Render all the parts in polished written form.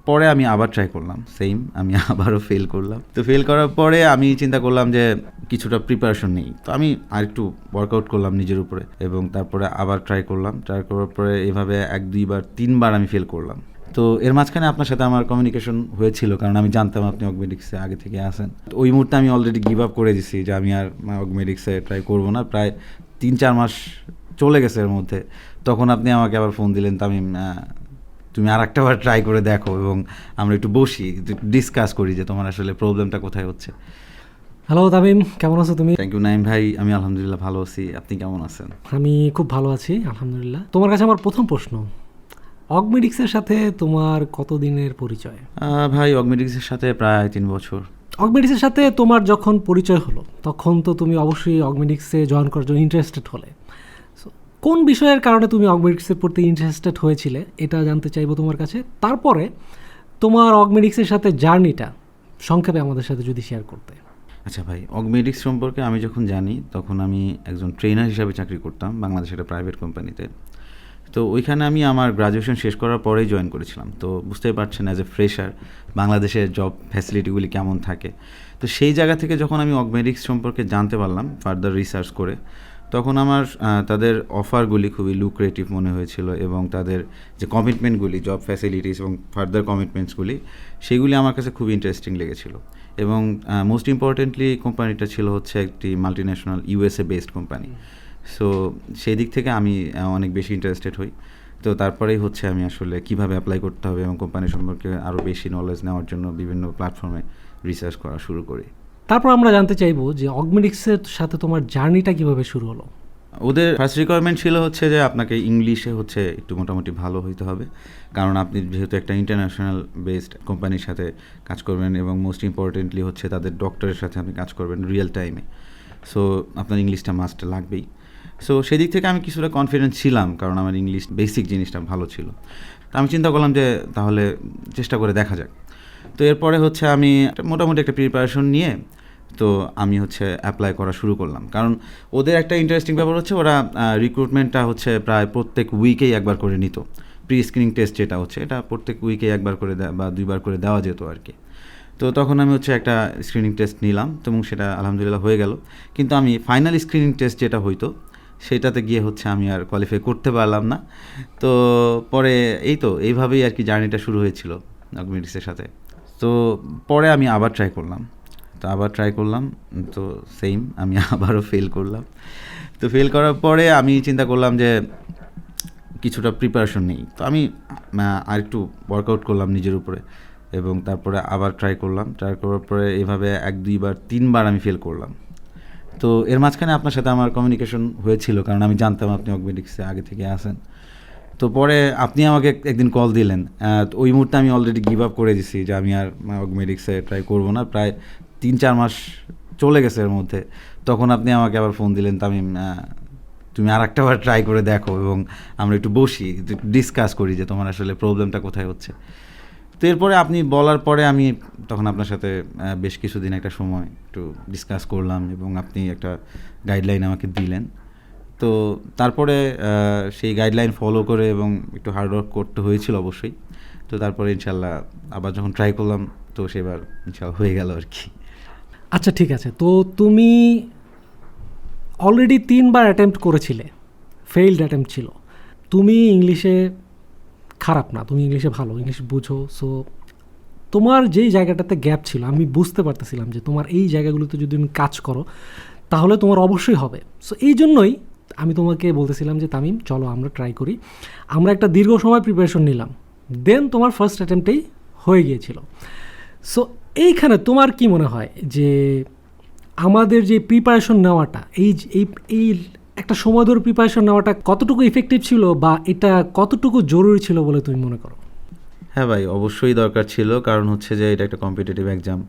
পরে আমি আবার ট্রাই করলাম, সেম আমি আবারও ফেল করলাম। তো ফেল করার পরে আমি চিন্তা করলাম যে কিছুটা প্রিপারেশন নেই, তো আমি আরেকটু ওয়ার্কআউট করলাম নিজের উপরে এবং তারপরে আবার ট্রাই করলাম। ট্রাই করার পরে এভাবে 1-2-3 বার আমি ফেল করলাম। তো এর মাঝখানে আপনার সাথে আমার কমিউনিকেশন হয়েছিল, কারণ আমি জানতাম আপনি অগমেডিক্সে আগে থেকে আসেন। তো ওই মুহূর্তে আমি অলরেডি গিভ আপ করে দিছি যে আমি আর অগমেডিক্সে ট্রাই করবো না। প্রায় 3-4 মাস চলে গেছে এর মধ্যে। তখন আপনি আমাকে আবার ফোন দিলেন, তামিম তুমি আর একটা বার ট্রাই করে দেখো এবং আমরা একটু বসি, ডিসকাস করি যে তোমার আসলে প্রবলেমটা কোথায় হচ্ছে। হ্যালো তামিম, কেমন আছো তুমি? থ্যাংক ইউ নাইম ভাই, আমি আলহামদুলিল্লাহ ভালো আছি। আপনি কেমন আছেন? আমি খুব ভালো আছি আলহামদুলিল্লাহ। তোমার কাছে আমার প্রথম প্রশ্ন, অগমেডিক্সের সাথে তোমার কতদিনের পরিচয়? ভাই অগমেডিক্সের সাথে প্রায় 3 বছর। অগমেডিক্সের সাথে তোমার যখন পরিচয় হলো তখন তো তুমি অবশ্যই অগমেডিক্সে জয়েন করার জন্য ইন্টারেস্টেড হলে। So, কোন বিষয়ের কারণে তুমি অগমেডিক্সের প্রতি ইন্টারেস্টেড হয়েছিলে এটা জানতে চাইবো তোমার কাছে। তারপরে তোমার অগমেডিক্সের সাথে জার্নিটা সংক্ষেপে আমাদের সাথে যদি শেয়ার করতে। আচ্ছা ভাই, অগমেডিক্স সম্পর্কে আমি যখন জানি তখন আমি একজন ট্রেনার হিসাবে চাকরি করতাম বাংলাদেশের একটা প্রাইভেট কোম্পানিতে। তো ওইখানে আমি আমার গ্রাজুয়েশন শেষ করার পরেই জয়েন করেছিলাম। তো বুঝতেই পারছেন অ্যাজ এ ফ্রেশার বাংলাদেশের জব ফ্যাসিলিটিগুলি কেমন থাকে। তো সেই জায়গা থেকে যখন আমি অগমেডিক্স সম্পর্কে জানতে পারলাম ফার্দার রিসার্চ করে, তখন আমার তাদের অফারগুলি খুবই লুক্রেটিভ মনে হয়েছিল এবং তাদের যে কমিটমেন্টগুলি, জব ফ্যাসিলিটিস এবং ফার্দার কমিটমেন্টসগুলি, সেগুলি আমার কাছে খুবই ইন্টারেস্টিং লেগেছিল। এবং মোস্ট ইম্পর্টেন্টলি কোম্পানিটা ছিল হচ্ছে একটি multinational USA based company. So সেই দিক থেকে আমি অনেক বেশি ইন্টারেস্টেড হই। তো তারপরেই হচ্ছে আমি আসলে কীভাবে অ্যাপ্লাই করতে হবে এবং কোম্পানি সম্পর্কে আরও বেশি নলেজ নেওয়ার জন্য বিভিন্ন প্ল্যাটফর্মে রিসার্চ করা শুরু করি। তারপর আমরা জানতে চাইবো যে অগমেডিক্সের সাথে তোমার জার্নিটা কিভাবে শুরু হলো। ওদের ফার্স্ট রিকোয়ারমেন্ট ছিল হচ্ছে যে আপনাকে ইংলিশে হচ্ছে একটু মোটামুটি ভালো হইতে হবে, কারণ আপনি যেহেতু একটা ইন্টারন্যাশনাল বেসড কোম্পানির সাথে কাজ করবেন এবং মোস্ট ইম্পর্টেন্টলি হচ্ছে তাদের ডক্টরের সাথে আপনি কাজ করবেন রিয়েল টাইমে। সো আপনার ইংলিশটা মাস্ট লাগবেই। সো সেদিক থেকে আমি কিছুটা কনফিডেন্ট ছিলাম, কারণ আমার ইংলিশ বেসিক জিনিসটা ভালো ছিল। তো আমি চিন্তা করলাম যে তাহলে চেষ্টা করে দেখা যাক। তো এরপরে হচ্ছে আমি মোটামুটি একটা প্রিপারেশন নিয়ে তো আমি হচ্ছে অ্যাপ্লাই করা শুরু করলাম। কারণ ওদের একটা ইন্টারেস্টিং ব্যাপার হচ্ছে ওরা রিক্রুটমেন্টটা হচ্ছে প্রায় প্রত্যেক উইকেই একবার করে নিত। প্রি স্ক্রিনিং টেস্ট যেটা হচ্ছে এটা প্রত্যেক উইকেই একবার করে বা 2বার করে দেওয়া যেত আর কি। তো তখন আমি হচ্ছে একটা স্ক্রিনিং টেস্ট নিলাম এবং সেটা আলহামদুলিল্লাহ হয়ে গেল। কিন্তু আমি ফাইনাল স্ক্রিনিং টেস্ট যেটা হইতো সেটাতে গিয়ে হচ্ছে আমি আর কোয়ালিফাই করতে পারলাম না। তো পরে এইভাবেই আর কি জার্নিটা শুরু হয়েছিল অগমেডিক্সের সাথে। তো পরে আমি আবার ট্রাই করলাম। তো সেম আমি আবারও ফেল করলাম। তো ফেল করার পরে আমি চিন্তা করলাম যে কিছুটা প্রিপারেশন নেই, তো আমি আরেকটু ওয়ার্কআউট করলাম নিজের উপরে এবং তারপরে আবার ট্রাই করলাম। ট্রাই করার পরে এভাবে 1-2-3 বার আমি ফেল করলাম। তো এর মাঝখানে আপনার সাথে আমার কমিউনিকেশন হয়েছিল, কারণ আমি জানতাম আপনি অগমেডিক্সে আগে থেকে আসেন। তো পরে আপনি আমাকে একদিন কল দিলেন। তো ওই মুহূর্তে আমি অলরেডি গিভ আপ করে দিছি যে আমি আর অগমেডিক্সে ট্রাই করবো না। প্রায় 3-4 মাস চলে গেছে এর মধ্যে। তখন আপনি আমাকে আবার ফোন দিলেন, তামিম তুমি আর একটা বার ট্রাই করে দেখো এবং আমরা একটু বসি, ডিসকাস করি যে তোমার আসলে প্রবলেমটা কোথায় হচ্ছে। তো এরপরে আপনি বলার পরে আমি তখন আপনার সাথে বেশ কিছুদিন একটা সময় একটু ডিসকাস করলাম এবং আপনি একটা গাইডলাইন আমাকে দিলেন। তো তারপরে সেই গাইডলাইন ফলো করে এবং একটু হার্ডওয়ার্ক করতে হয়েছিল অবশ্যই। তো তারপরে ইনশাল্লাহ আবার যখন ট্রাই করলাম তো সেবার ইনশাল্লাহ হয়ে গেল আর কি। আচ্ছা ঠিক আছে, তো তুমি অলরেডি 3বার অ্যাটেম্প্ট করেছিলে, ফেইল্ড অ্যাটেম্প্ট ছিল। তুমি ইংলিশে খারাপ না, তুমি ইংলিশে ভালো, ইংলিশ বুঝো। সো তোমার যেই জায়গাটাতে গ্যাপ ছিল আমি বুঝতে পারতেছিলাম যে তোমার এই জায়গাগুলোতে যদি তুমি কাজ করো তাহলে তোমার অবশ্যই হবে। সো এই জন্যই আমি তোমাকে বলতেছিলাম যে তামিম চলো আমরা ট্রাই করি। আমরা একটা দীর্ঘ সময় প্রিপারেশন নিলাম, দেন তোমার ফার্স্ট অ্যাটেম্পটেই হয়ে গিয়েছিল। সো এইখানে তোমার কি মনে হয় যে আমাদের যে প্রিপারেশন নেওয়াটা, এই এই একটা সময় ধরে প্রিপারেশন নেওয়াটা কতটুকু ইফেক্টিভ ছিল বা এটা কতটুকু জরুরি ছিল বলে তুমি মনে করো? হ্যাঁ ভাই, অবশ্যই দরকার ছিল, কারণ হচ্ছে যে এটা একটা কম্পিটিটিভ এক্সাম।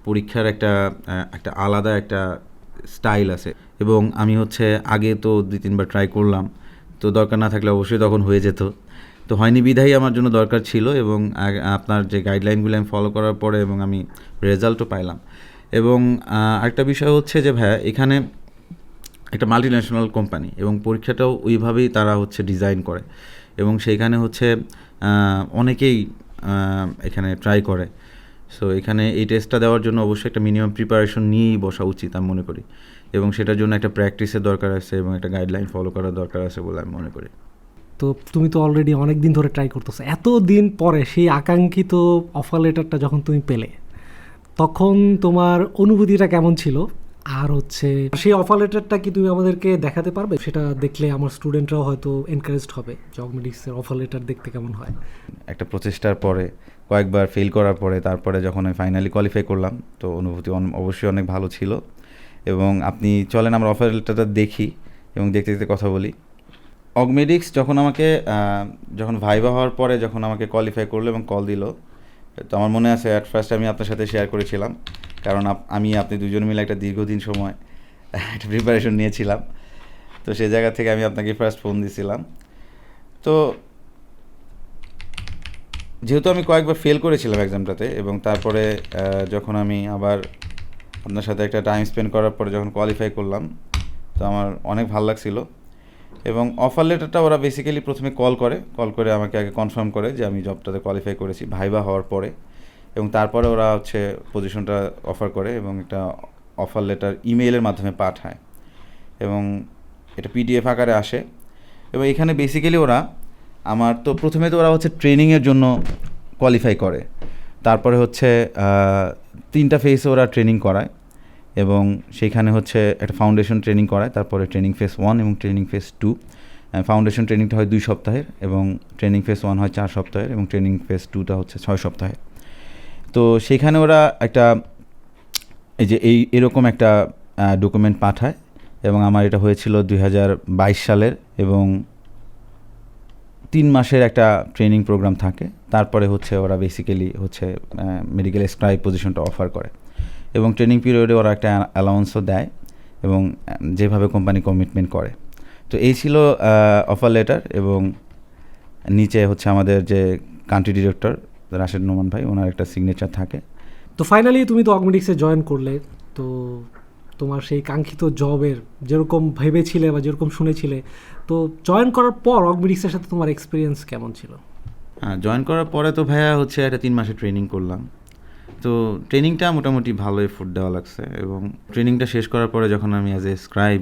পরীক্ষার একটা আলাদা একটা স্টাইল আছে এবং আমি হচ্ছে আগে তো 2-3 বার ট্রাই করলাম, তো দরকার না থাকলে অবশ্যই তখন হয়ে যেত। তো হয়নি বিধাই আমার জন্য দরকার ছিল এবং আপনার যে গাইডলাইনগুলো আমি ফলো করার পরে এবং আমি রেজাল্টও পাইলাম। এবং আরেকটা বিষয় হচ্ছে যে ভাইয়া এখানে একটা মাল্টিন্যাশনাল কোম্পানি এবং পরীক্ষাটাও ওইভাবেই তারা হচ্ছে ডিজাইন করে এবং সেইখানে হচ্ছে অনেকেই এখানে ট্রাই করে। সো এখানে এই টেস্টটা দেওয়ার জন্য অবশ্যই একটা মিনিমাম প্রিপারেশন নিয়েই বসা উচিত আমি মনে করি, এবং সেটার জন্য একটা প্র্যাকটিসের দরকার আছে এবং একটা গাইডলাইন ফলো করার দরকার আছে বলে আমি মনে করি। তো তুমি তো অলরেডি অনেক দিন ধরে ট্রাই করতেছো, এত দিন পরে সেই আকাঙ্ক্ষিত অফার লেটারটা যখন তুমি পেলে তখন তোমার অনুভূতিটা কেমন ছিল? আর হচ্ছে সেই অফার লেটারটা কি তুমি আমাদেরকে দেখাতে পারবে? সেটা দেখলে আমার স্টুডেন্টরাও হয়তো এনকারেজড হবে যে অগমেডিক্সের অফার লেটার দেখতে কেমন হয়। একটা প্রচেষ্টার পরে, কয়েকবার ফেল করার পরে, তারপরে যখন আমি ফাইনালি কোয়ালিফাই করলাম, তো অনুভূতি অবশ্যই অনেক ভালো ছিল। এবং আপনি চলেন আমরা অফার লেটারটা দেখি এবং দেখতে দেখতে কথা বলি। অগমেডিক্স যখন ভাইবা হওয়ার পরে যখন আমাকে কোয়ালিফাই করলো এবং কল দিল, তো আমার মনে আছে অ্যাট ফার্স্ট আমি আপনার সাথে শেয়ার করেছিলাম, কারণ আপনি দুজন মিলে একটা দীর্ঘদিন সময় একটা প্রিপারেশন নিয়েছিলাম। তো সেই জায়গা থেকে আমি আপনাকে ফার্স্ট ফোন দিয়েছিলাম। তো যেহেতু আমি কয়েকবার ফেল করেছিলাম এক্সামটাতে, এবং তারপরে যখন আমি আবার আপনার সাথে একটা টাইম স্পেন্ড করার পরে যখন কোয়ালিফাই করলাম, তো আমার অনেক ভালো লাগছিল। এবং অফার লেটারটা ওরা বেসিক্যালি প্রথমে কল করে আমাকে আগে কনফার্ম করে যে আমি জবটাতে কোয়ালিফাই করেছি ভাইবা হওয়ার পরে, এবং তারপরে ওরা পজিশনটা অফার করে এবং একটা অফার লেটার ইমেইলের মাধ্যমে পাঠায়, এবং এটা পিডিএফ আকারে আসে। এবং এখানে বেসিক্যালি প্রথমে ওরা ট্রেনিংয়ের জন্য কোয়ালিফাই করে, তারপরে 3টা ফেজে ওরা ট্রেনিং করায়, এবং সেইখানে একটা ফাউন্ডেশন ট্রেনিং করায়, তারপরে ট্রেনিং ফেজ 1 এবং ট্রেনিং ফেজ 2। ফাউন্ডেশন ট্রেনিংটা হয় 2 সপ্তাহের, এবং ট্রেনিং ফেজ 1 হয় 4 সপ্তাহের, এবং ট্রেনিং ফেজ 2টা 6 সপ্তাহের। তো সেখানে ওরা এরকম একটা ডকুমেন্ট পাঠায়, এবং আমার এটা হয়েছিল 2022 সালের, এবং 3 মাসের একটা ট্রেনিং প্রোগ্রাম থাকে। তারপরে ওরা বেসিক্যালি মেডিকেল স্ক্রাইব পজিশনটা অফার করে, এবং ট্রেনিং পিরিয়ডে ওরা একটা অ্যালাউন্সও দেয়, এবং যেভাবে কোম্পানি কমিটমেন্ট করে। তো এই ছিল অফার লেটার, এবং নিচে আমাদের যে কান্ট্রি ডিরেক্টর রাশেদ নোমান ভাই, ওনার একটা সিগনেচার থাকে। তো ফাইনালি তুমি তো অগমেডিক্সে জয়েন করলে, তো তোমার সেই কাঙ্ক্ষিত জবের যেরকম ভেবেছিলে বা যেরকম শুনেছিলে, তো জয়েন করার পর অগমেডিক্সের সাথে তোমার এক্সপিরিয়েন্স কেমন ছিল? হ্যাঁ, জয়েন করার পরে তো ভাইয়া একটা 3 মাসের ট্রেনিং করলাম। তো ট্রেনিংটা মোটামুটি ভালো এফোর্ট দেওয়া লাগছে, এবং ট্রেনিংটা শেষ করার পরে যখন আমি অ্যাজ এ স্ক্রাইব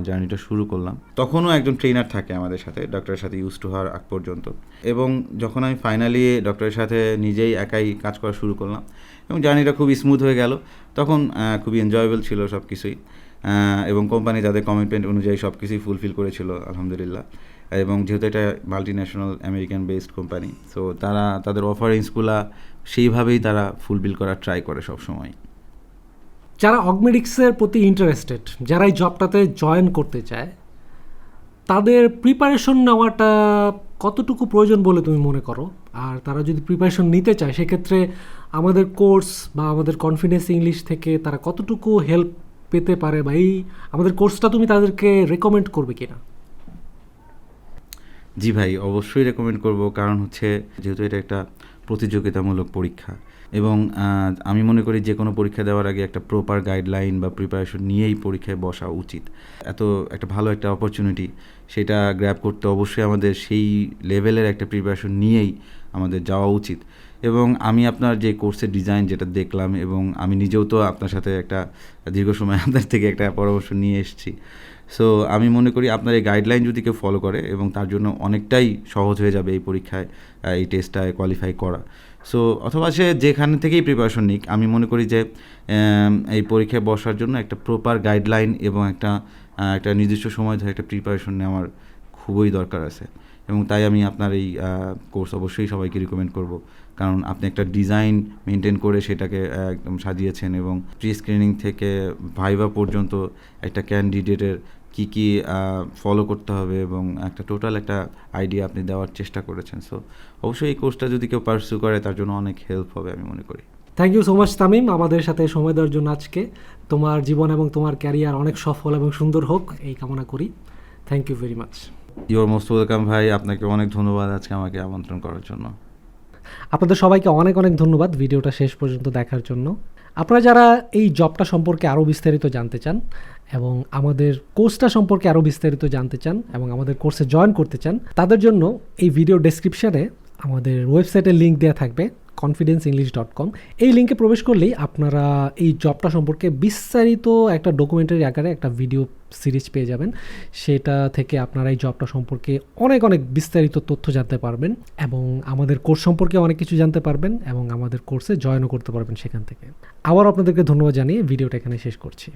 জার্নিটা শুরু করলাম, তখনও একজন ট্রেনার থাকে আমাদের সাথে, ডক্টরের সাথে ইউজ টু হওয়ার আগ পর্যন্ত। এবং যখন আমি ফাইনালি ডক্টরের সাথে নিজেই একাই কাজ করা শুরু করলাম, এবং জার্নিটা খুবই স্মুথ হয়ে গেল, তখন খুবই এনজয়েবল ছিল সব কিছুই, এবং কোম্পানি তাদের কমিটমেন্ট অনুযায়ী সব কিছুই ফুলফিল করেছিল আলহামদুলিল্লাহ। এবং যেহেতু এটা multi national American based company, so তাদের অফারিংসগুলো সেইভাবেই তারা ফুলফিল করার ট্রাই করে সবসময়। যারা অগমেডিক্সের প্রতি ইন্টারেস্টেড, যারা এই জবটাতে জয়েন করতে চায়, তাদের প্রিপারেশন নেওয়াটা কতটুকু প্রয়োজন বলে তুমি মনে করো? আর তারা যদি প্রিপারেশন নিতে চায়, সেক্ষেত্রে আমাদের কোর্স বা আমাদের কনফিডেন্স ইংলিশ থেকে তারা কতটুকু হেল্প পেতে পারে, বা এই আমাদের কোর্সটা তুমি তাদেরকে রেকমেন্ড করবে কিনা? জি ভাই, অবশ্যই রেকমেন্ড করব, কারণ যেহেতু এটা একটা প্রতিযোগিতামূলক পরীক্ষা, এবং আমি মনে করি যে কোনো পরীক্ষা দেওয়ার আগে একটা প্রপার গাইডলাইন বা প্রিপারেশন নিয়েই পরীক্ষায় বসা উচিত। এত একটা ভালো একটা অপরচুনিটি, সেটা গ্র্যাব করতে অবশ্যই আমাদের সেই লেভেলের একটা প্রিপারেশন নিয়েই আমাদের যাওয়া উচিত। এবং আমি আপনার যে কোর্সের ডিজাইন যেটা দেখলাম, এবং আমি নিজেও তো আপনার সাথে একটা দীর্ঘ সময় আপনার থেকে একটা পরামর্শ নিয়ে এসেছি। সো আমি মনে করি আপনার এই গাইডলাইন যদি কেউ ফলো করে, এবং তার জন্য অনেকটাই সহজ হয়ে যাবে এই পরীক্ষায়, এই টেস্টটায় কোয়ালিফাই করা। সো অথবা সে যেখানে থেকেই প্রিপারেশন নিক, আমি মনে করি যে এই পরীক্ষায় বসার জন্য একটা প্রপার গাইডলাইন এবং একটা নির্দিষ্ট সময় ধরে একটা প্রিপারেশন নেওয়ার খুবই দরকার আছে। এবং তাই আমি আপনার এই কোর্স অবশ্যই সবাইকে রিকমেন্ড করব, কারণ আপনি একটা ডিজাইন মেনটেন করে সেটাকে একদম সাজিয়েছেন, এবং প্রি স্ক্রিনিং থেকে ভাইভা পর্যন্ত একটা ক্যান্ডিডেটের কী ফলো করতে হবে, এবং একটা টোটাল একটা আইডিয়া আপনি দেওয়ার চেষ্টা করেছেন। সো অবশ্যই এই কোর্সটা যদি কেউ পার্সু করে, তার জন্য অনেক হেল্প হবে আমি মনে করি। Thank you so much Tamim, আমাদের সাথে সময় দেওয়ার জন্য আজকে। তোমার জীবন এবং তোমার ক্যারিয়ার অনেক সফল এবং সুন্দর হোক, এই কামনা করি। Thank you very much. Your most welcome ভাই, আপনাকে অনেক ধন্যবাদ আজকে আমাকে আমন্ত্রণ করার জন্য। আপনাদের সবাইকে অনেক অনেক ধন্যবাদ ভিডিওটা শেষ পর্যন্ত দেখার জন্য। আপনারা যারা এই জবটা সম্পর্কে আরও বিস্তারিত জানতে চান, এবং আমাদের কোর্সটা সম্পর্কে আরও বিস্তারিত জানতে চান, এবং আমাদের কোর্সে জয়েন করতে চান, তাদের জন্য এই ভিডিও ডেসক্রিপশানে আমাদের ওয়েবসাইটের লিঙ্ক দেওয়া থাকবে confidenceenglish.com। এই লিঙ্কে প্রবেশ করলেই আপনারা এই জবটা সম্পর্কে বিস্তারিত একটা ডকুমেন্টারি আকারে একটা ভিডিও সিরিজ পেয়ে যাবেন। সেটা থেকে আপনারা এই জবটা সম্পর্কে অনেক অনেক বিস্তারিত তথ্য জানতে পারবেন এবং আমাদের কোর্স সম্পর্কে অনেক কিছু জানতে পারবেন এবং আমাদের কোর্সে জয়েনও করতে পারবেন সেখান থেকে। আবার আপনাদেরকে ধন্যবাদ জানিয়ে ভিডিওটা এখানে শেষ করছি।